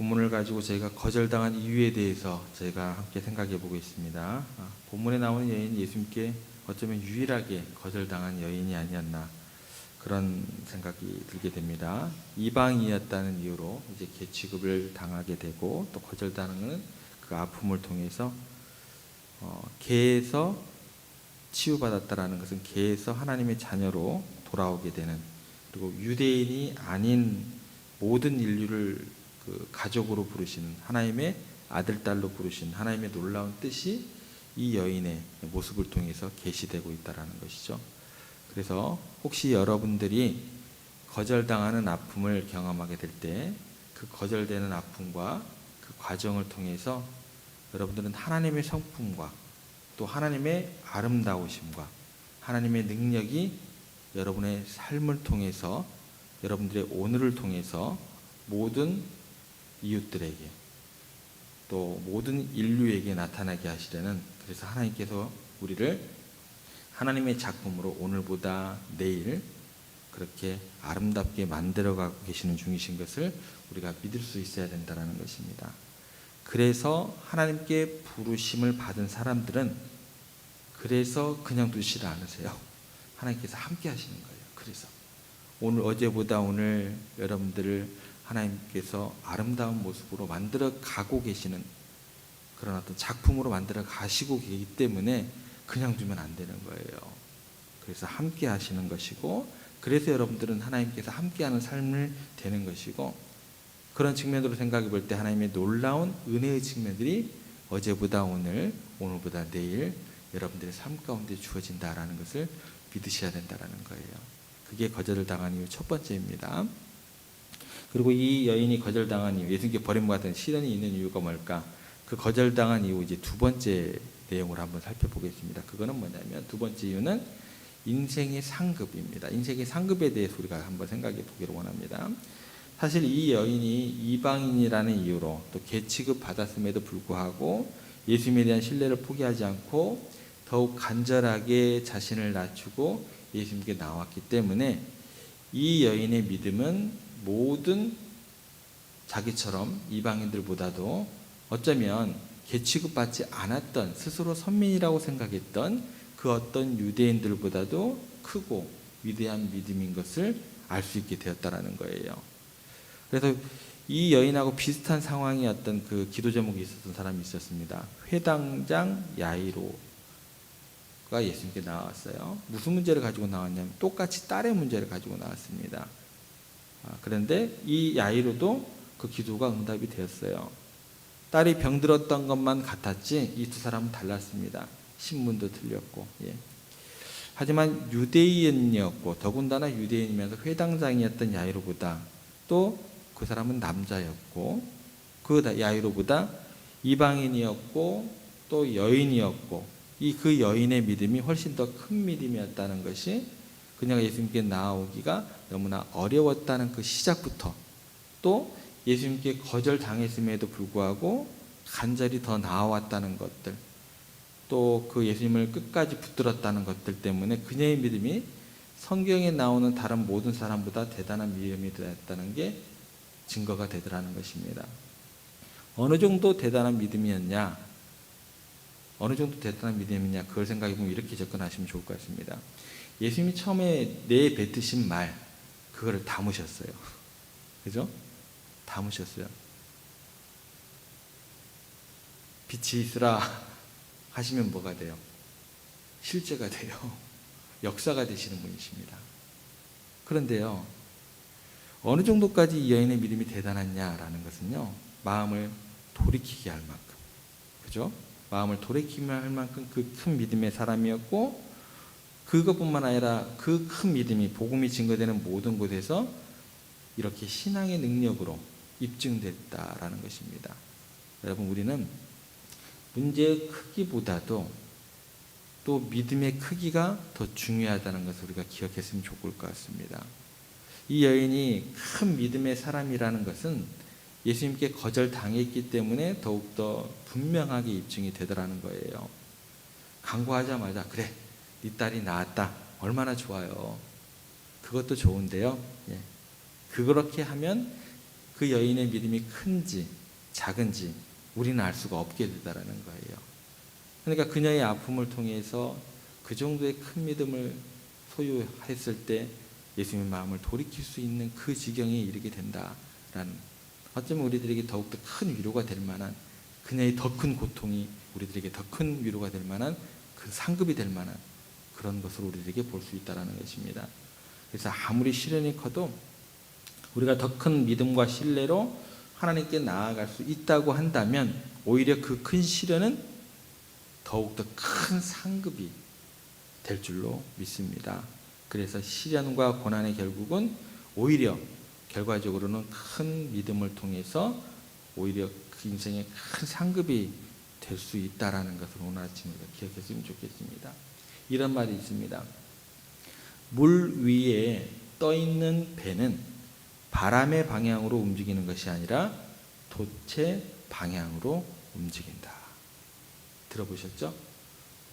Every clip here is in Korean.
본문을 가지고 저희가 거절당한 이유에 대해서 저희가 함께 생각해 보겠습니다. 본문에 나오는 여인이 예수님께 어쩌면 유일하게 거절당한 여인이 아니었나 그런 생각이 들게 됩니다. 이방이었다는 이유로 이제 계취급을 당하게 되고 또 거절당하는 그 아픔을 통해서 개에서 치유받았다라는 것은 개에서 하나님의 자녀로 돌아오게 되는, 그리고 유대인이 아닌 모든 인류를 그 가족으로 부르시는 하나님의 아들, 딸로 부르신 하나님의 놀라운 뜻이 이 여인의 모습을 통해서 계시되고 있다는 것이죠. 그래서 혹시 여러분들이 거절당하는 아픔을 경험하게 될 때 그 거절되는 아픔과 그 과정을 통해서 여러분들은 하나님의 성품과 또 하나님의 아름다우심과 하나님의 능력이 여러분의 삶을 통해서, 여러분들의 오늘을 통해서 모든 이웃들에게 또 모든 인류에게 나타나게 하시려는, 그래서 하나님께서 우리를 하나님의 작품으로 오늘보다 내일 그렇게 아름답게 만들어가고 계시는 중이신 것을 우리가 믿을 수 있어야 된다는 것입니다. 그래서 하나님께 부르심을 받은 사람들은 그래서 그냥 두시지 않으세요. 하나님께서 함께 하시는 거예요. 그래서 오늘 어제보다 오늘 여러분들을 하나님께서 아름다운 모습으로 만들어 가고 계시는 그런 어떤 작품으로 만들어 가시고 계시기 때문에 그냥 두면 안 되는 거예요. 그래서 함께 하시는 것이고, 그래서 여러분들은 하나님께서 함께하는 삶을 되는 것이고, 그런 측면으로 생각해 볼 때 하나님의 놀라운 은혜의 측면들이 어제보다 오늘, 오늘보다 내일 여러분들의 삶 가운데 주어진다라는 것을 믿으셔야 된다는 거예요. 그게 거절을 당한 이유 첫 번째입니다. 그리고 이 여인이 거절당한 이유, 예수님께 버림받은 시련이 있는 이유가 뭘까? 그 거절당한 이유 이제 두 번째 내용을 한번 살펴보겠습니다. 그거는 뭐냐면, 두 번째 이유는 인생의 상급입니다. 인생의 상급에 대해서 우리가 한번 생각해 보기를 원합니다. 사실 이 여인이 이방인이라는 이유로 또 계취급 받았음에도 불구하고 예수님에 대한 신뢰를 포기하지 않고 더욱 간절하게 자신을 낮추고 예수님께 나왔기 때문에 이 여인의 믿음은 모든 자기처럼 이방인들보다도 어쩌면 계취급 받지 않았던, 스스로 선민이라고 생각했던 그 어떤 유대인들보다도 크고 위대한 믿음인 것을 알 수 있게 되었다라는 거예요. 그래서 이 여인하고 비슷한 상황이었던 그 기도 제목이 있었던 사람이 있었습니다. 회당장 야이로가 예수님께 나왔어요. 무슨 문제를 가지고 나왔냐면 똑같이 딸의 문제를 가지고 나왔습니다. 그런데 이 야이로도 그 기도가 응답이 되었어요. 딸이 병들었던 것만 같았지 이 두 사람은 달랐습니다. 신분도 틀렸고, 하지만 유대인이었고 더군다나 유대인이면서 회당장이었던 야이로보다, 또 그 사람은 남자였고 그 야이로보다 이방인이었고 또 여인이었고, 그 여인의 믿음이 훨씬 더 큰 믿음이었다는 것이 그녀가 예수님께 나아오기가 너무나 어려웠다는 그 시작부터, 또 예수님께 거절당했음에도 불구하고 간절히 더 나아왔다는 것들, 또 그 예수님을 끝까지 붙들었다는 것들 때문에 그녀의 믿음이 성경에 나오는 다른 모든 사람보다 대단한 믿음이 되었다는 게 증거가 되더라는 것입니다. 어느 정도 대단한 믿음이었냐, 어느 정도 대단한 믿음이냐, 그걸 생각해 보면 이렇게 접근하시면 좋을 것 같습니다. 예수님이 처음에 내뱉으신 말, 그거를 담으셨어요. 그죠? 담으셨어요. 빛이 있으라 하시면 뭐가 돼요? 실제가 돼요. 역사가 되시는 분이십니다. 그런데요, 어느 정도까지 이 여인의 믿음이 대단했냐라는 것은요, 마음을 돌이키게 할 만큼, 그죠? 마음을 돌이키게 할 만큼 그 큰 믿음의 사람이었고, 그것뿐만 아니라 그 큰 믿음이 복음이 증거되는 모든 곳에서 이렇게 신앙의 능력으로 입증됐다라는 것입니다. 여러분, 우리는 문제의 크기보다도 또 믿음의 크기가 더 중요하다는 것을 우리가 기억했으면 좋을 것 같습니다. 이 여인이 큰 믿음의 사람이라는 것은 예수님께 거절당했기 때문에 더욱더 분명하게 입증이 되더라는 거예요. 간구하자마자 그래, 네 딸이 나았다, 얼마나 좋아요. 그것도 좋은데요, 그렇게 하면 그 여인의 믿음이 큰지 작은지 우리는 알 수가 없게 되다라는 거예요. 그러니까 그녀의 아픔을 통해서 그 정도의 큰 믿음을 소유했을 때 예수님의 마음을 돌이킬 수 있는 그 지경에 이르게 된다라는, 어쩌면 우리들에게 더욱더 큰 위로가 될 만한, 그녀의 더 큰 고통이 우리들에게 더 큰 위로가 될 만한, 그 상급이 될 만한 그런 것을 우리들에게 볼 수 있다는 것입니다. 그래서 아무리 시련이 커도 우리가 더 큰 믿음과 신뢰로 하나님께 나아갈 수 있다고 한다면 오히려 그 큰 시련은 더욱더 큰 상급이 될 줄로 믿습니다. 그래서 시련과 고난의 결국은 오히려 결과적으로는 큰 믿음을 통해서 오히려 그 인생의 큰 상급이 될 수 있다라는 것을 오늘 아침에 기억했으면 좋겠습니다. 이런 말이 있습니다. 물 위에 떠 있는 배는 바람의 방향으로 움직이는 것이 아니라 돛의 방향으로 움직인다. 들어보셨죠?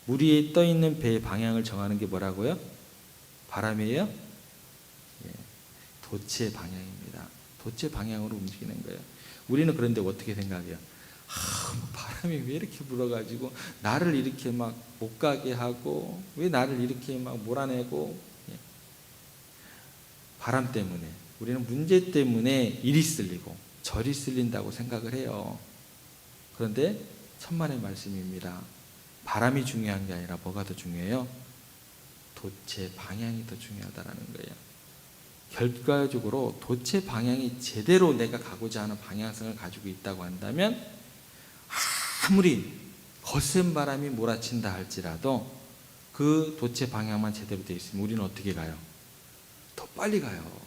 물 위에 떠 있는 배의 방향을 정하는 게 뭐라고요? 바람이에요? 예, 돛의 방향입니다. 돛의 방향으로 움직이는 거예요. 우리는 그런데 어떻게 생각해요? 바람이 왜 이렇게 불어가지고 나를 이렇게 막 못 가게 하고, 왜 나를 이렇게 막 몰아내고. 예. 바람 때문에, 우리는 문제 때문에 이리 쓸리고 저리 쓸린다고 생각을 해요. 그런데 천만의 말씀입니다. 바람이 중요한 게 아니라 뭐가 더 중요해요? 돛의 방향이 더 중요하다는 거예요. 결과적으로 돛의 방향이 제대로 내가 가고자 하는 방향성을 가지고 있다고 한다면 아무리 거센 바람이 몰아친다 할지라도 그 돛의 방향만 제대로 되어 있으면 우리는 어떻게 가요? 더 빨리 가요.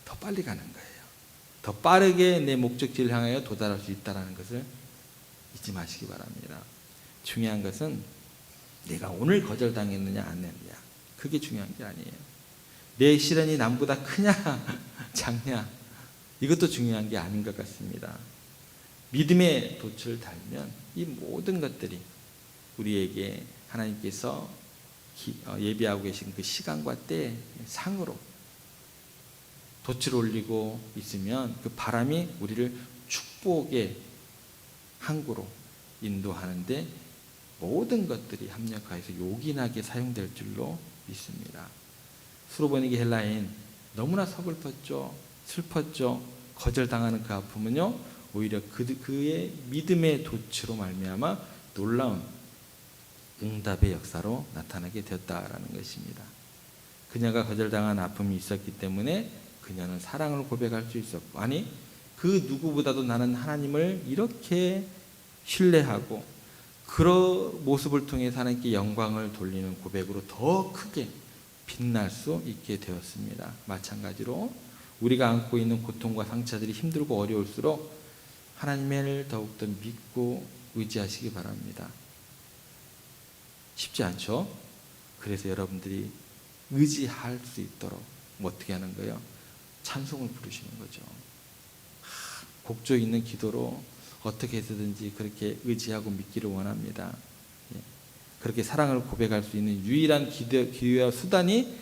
더 빨리 가는 거예요. 더 빠르게 내 목적지를 향하여 도달할 수 있다는 것을 잊지 마시기 바랍니다. 중요한 것은 내가 오늘 거절당했느냐 안 했느냐, 그게 중요한 게 아니에요. 내 시련이 남보다 크냐 작냐, 이것도 중요한 게 아닌 것 같습니다. 믿음의 돛을 달면 이 모든 것들이 우리에게 하나님께서 예비하고 계신 그 시간과 때 상으로 돛을 올리고 있으면 그 바람이 우리를 축복의 항구로 인도하는데 모든 것들이 합력하여서 요긴하게 사용될 줄로 믿습니다. 수로보니게 헬라인 너무나 서글펐죠. 슬펐죠. 거절당하는 그 아픔은요, 오히려 그의 믿음의 돛으로 말미암아 놀라운 응답의 역사로 나타나게 되었다라는 것입니다. 그녀가 거절당한 아픔이 있었기 때문에 그녀는 사랑을 고백할 수 있었고, 아니 그 누구보다도 나는 하나님을 이렇게 신뢰하고 그런 모습을 통해서 하나님께 영광을 돌리는 고백으로 더 크게 빛날 수 있게 되었습니다. 마찬가지로 우리가 안고 있는 고통과 상처들이 힘들고 어려울수록 하나님을 더욱더 믿고 의지하시기 바랍니다. 쉽지 않죠? 그래서 여러분들이 의지할 수 있도록 어떻게 하는 거예요? 찬송을 부르시는 거죠. 곡조 있는 기도로 어떻게 해서든지 그렇게 의지하고 믿기를 원합니다. 그렇게 사랑을 고백할 수 있는 유일한 기회와 수단이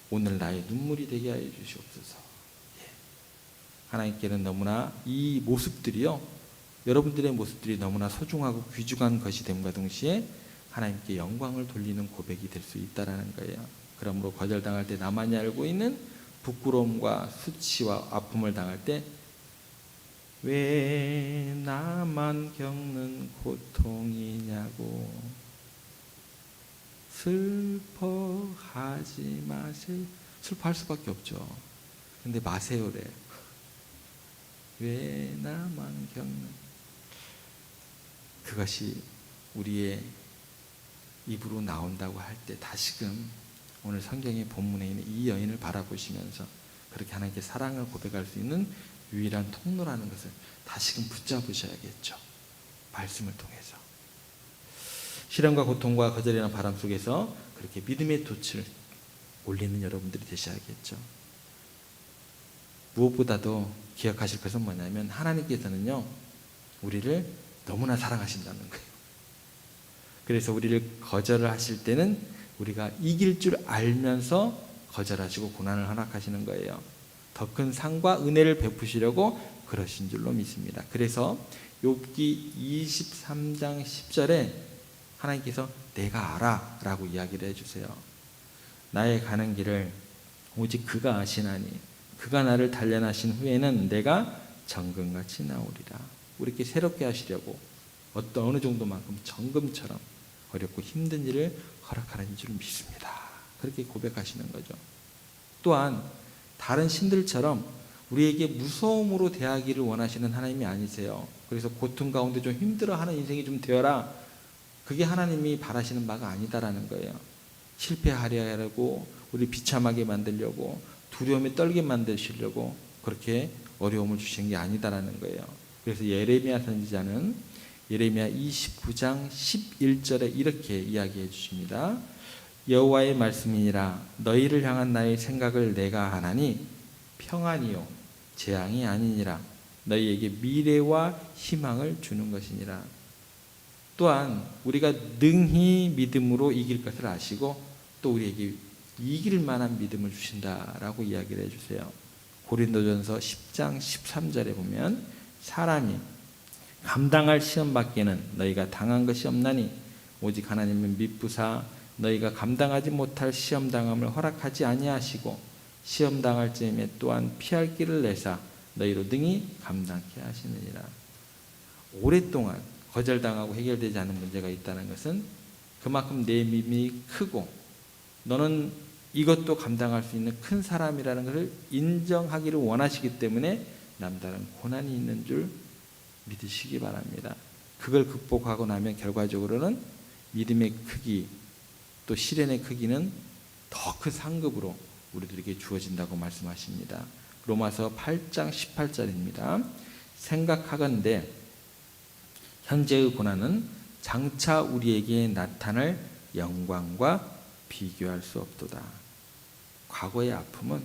오늘 나의 눈물이 되게 하여 주시옵소서. 하나님께는 너무나 이 모습들이요, 여러분들의 모습들이 너무나 소중하고 귀중한 것이 됨과 동시에 하나님께 영광을 돌리는 고백이 될 수 있다라는 거예요. 그러므로 거절당할 때 나만이 알고 있는 부끄러움과 수치와 아픔을 당할 때 왜 나만 겪는 고통이냐고 슬퍼하지 마세요. 슬퍼할 수밖에 없죠. 근데 마세요래. 왜 나만 겪는, 그것이 우리의 입으로 나온다고 할 때 다시금 오늘 성경의 본문에 있는 이 여인을 바라보시면서 그렇게 하나님께 사랑을 고백할 수 있는 유일한 통로라는 것을 다시금 붙잡으셔야겠죠. 말씀을 통해서. 시련과 고통과 거절이나 바람 속에서 그렇게 믿음의 돛을 올리는 여러분들이 되셔야겠죠. 무엇보다도 기억하실 것은 뭐냐면 하나님께서는요, 우리를 너무나 사랑하신다는 거예요. 그래서 우리를 거절을 하실 때는 우리가 이길 줄 알면서 거절하시고 고난을 허락하시는 거예요. 더 큰 상과 은혜를 베푸시려고 그러신 줄로 믿습니다. 그래서 욥기 23장 10절에 하나님께서 내가 알아 라고 이야기를 해주세요. 나의 가는 길을 오직 그가 아시나니 그가 나를 단련하신 후에는 내가 정금같이 나오리라. 우리께 새롭게 하시려고 어느 정도만큼 정금처럼 어렵고 힘든 일을 허락하는 줄 믿습니다. 그렇게 고백하시는 거죠. 또한 다른 신들처럼 우리에게 무서움으로 대하기를 원하시는 하나님이 아니세요. 그래서 고통 가운데 좀 힘들어하는 인생이 좀 되어라. 그게 하나님이 바라시는 바가 아니다라는 거예요. 실패하려 하려고 우리 비참하게 만들려고 두려움에 떨게 만드시려고 그렇게 어려움을 주신 게 아니다라는 거예요. 그래서 예레미야 선지자는 예레미야 29장 11절에 이렇게 이야기해 주십니다. 여호와의 말씀이니라 너희를 향한 나의 생각을 내가 하나니 평안이요 재앙이 아니니라 너희에게 미래와 희망을 주는 것이니라. 또한 우리가 능히 믿음으로 이길 것을 아시고 또 우리에게 이길 만한 믿음을 주신다라고 이야기를 해주세요. 고린도전서 10장 13절에 보면 사람이 감당할 시험 밖에는 너희가 당한 것이 없나니 오직 하나님은 미쁘사 너희가 감당하지 못할 시험 당함을 허락하지 아니하시고 시험 당할 즈음에 또한 피할 길을 내사 너희로 능히 감당케 하시느니라. 오랫동안 거절당하고 해결되지 않은 문제가 있다는 것은 그만큼 내 믿음이 크고 너는 이것도 감당할 수 있는 큰 사람이라는 것을 인정하기를 원하시기 때문에 남다른 고난이 있는 줄 믿으시기 바랍니다. 그걸 극복하고 나면 결과적으로는 믿음의 크기 또 시련의 크기는 더 큰 상급으로 우리들에게 주어진다고 말씀하십니다. 로마서 8장 18절입니다. 생각하건대 현재의 고난은 장차 우리에게 나타날 영광과 비교할 수 없도다. 과거의 아픔은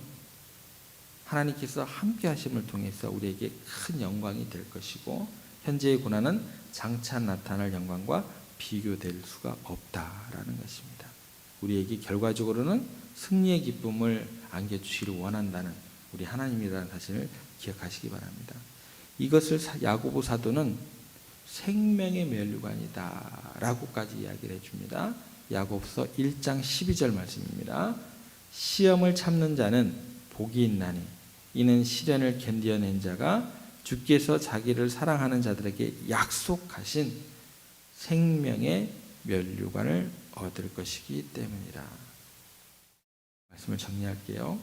하나님께서 함께 하심을 통해서 우리에게 큰 영광이 될 것이고 현재의 고난은 장차 나타날 영광과 비교될 수가 없다라는 것입니다. 우리에게 결과적으로는 승리의 기쁨을 안겨주시기를 원한다는 우리 하나님이라는 사실을 기억하시기 바랍니다. 이것을 야고보 사도는 생명의 면류관이다 라고까지 이야기를 해줍니다. 야고보서 1장 12절 말씀입니다. 시험을 참는 자는 복이 있나니 이는 시련을 견디어낸 자가 주께서 자기를 사랑하는 자들에게 약속하신 생명의 면류관을 얻을 것이기 때문이라. 말씀을 정리할게요.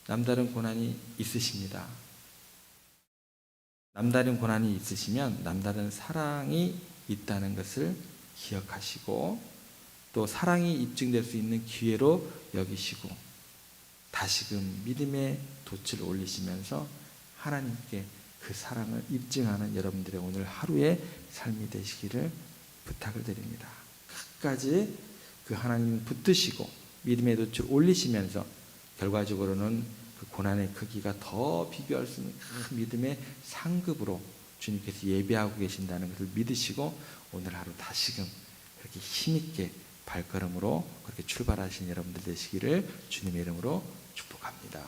남다른 고난이 있으십니다. 남다른 고난이 있으시면 남다른 사랑이 있다는 것을 기억하시고 또 사랑이 입증될 수 있는 기회로 여기시고 다시금 믿음의 돛을 올리시면서 하나님께 그 사랑을 입증하는 여러분들의 오늘 하루의 삶이 되시기를 부탁을 드립니다. 끝까지 그 하나님 붙드시고 믿음의 돛을 올리시면서 결과적으로는 그 고난의 크기가 더 비교할 수 있는 그 믿음의 상급으로 주님께서 예배하고 계신다는 것을 믿으시고 오늘 하루 다시금 그렇게 힘있게 발걸음으로 그렇게 출발하신 여러분들 되시기를 주님의 이름으로 축복합니다.